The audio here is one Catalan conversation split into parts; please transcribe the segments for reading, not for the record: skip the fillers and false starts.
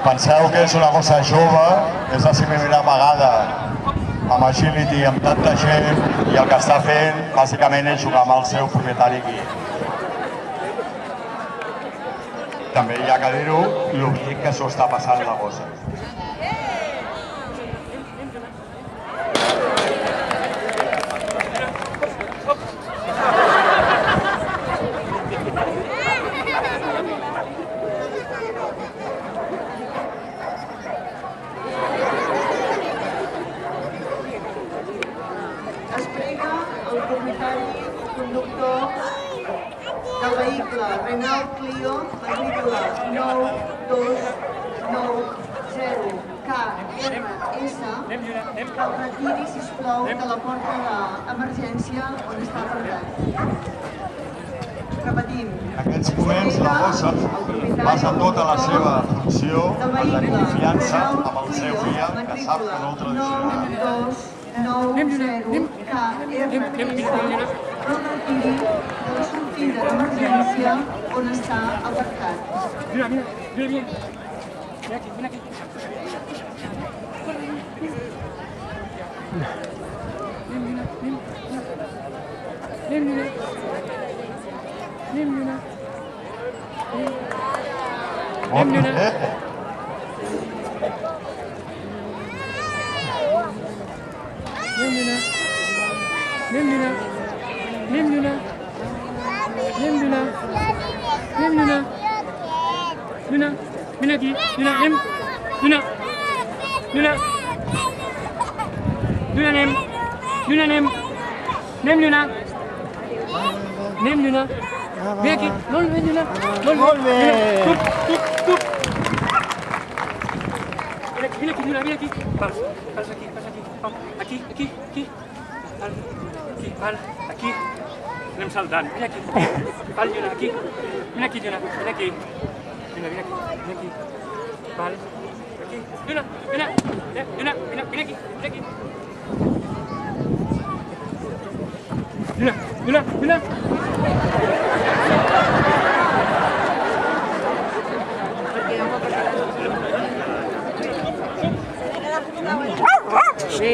Penseu que és una cosa jove, és la primera vegada amb Agility, amb tanta gent, i el que està fent, bàsicament, és jugar amb el seu propietari aquí. També hi ha que dir-ho, l'oblit que s'ho està passant la gossa. Del vehicle Renault Clio, matrícula 9290KRS, que el retiri, sisplau, de la porta d'emergència on està aparcat. Repetim. En aquests moments la gossa basa tota la seva funció en la confiança amb el seu guia, que sap que no el traicionarà. 9290KRS, no retiri de la sortida d'emergència on està aparcat. Mira, mira, mira, mira. Mira aquí, mira aquí. Lluna, vine aquí, Lluna, anem. Lluna, Lluna. Lluna, anem. Lluna, anem. Anem, Lluna. Anem, Lluna. Vine aquí, molt bé, Lluna. Molt bé. Tup. Vine aquí, Lluna, vine aquí. Pals aquí, pals aquí. Aquí. Pal, aquí. Anem saltant, vine aquí. Pal, Lluna, aquí. Vine aquí, Lluna, vine aquí. Lluna, vine aquí. Vale. Aquí. Lluna, vine aquí. Lluna. Sí.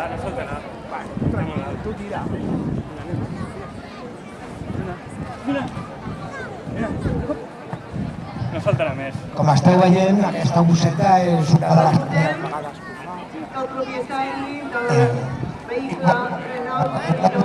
No saltarà. Tu tira. No saltarà més. Com esteu veient, aquesta gosseta és una de les primeres vegades. El propietari del vehicle Renault Clio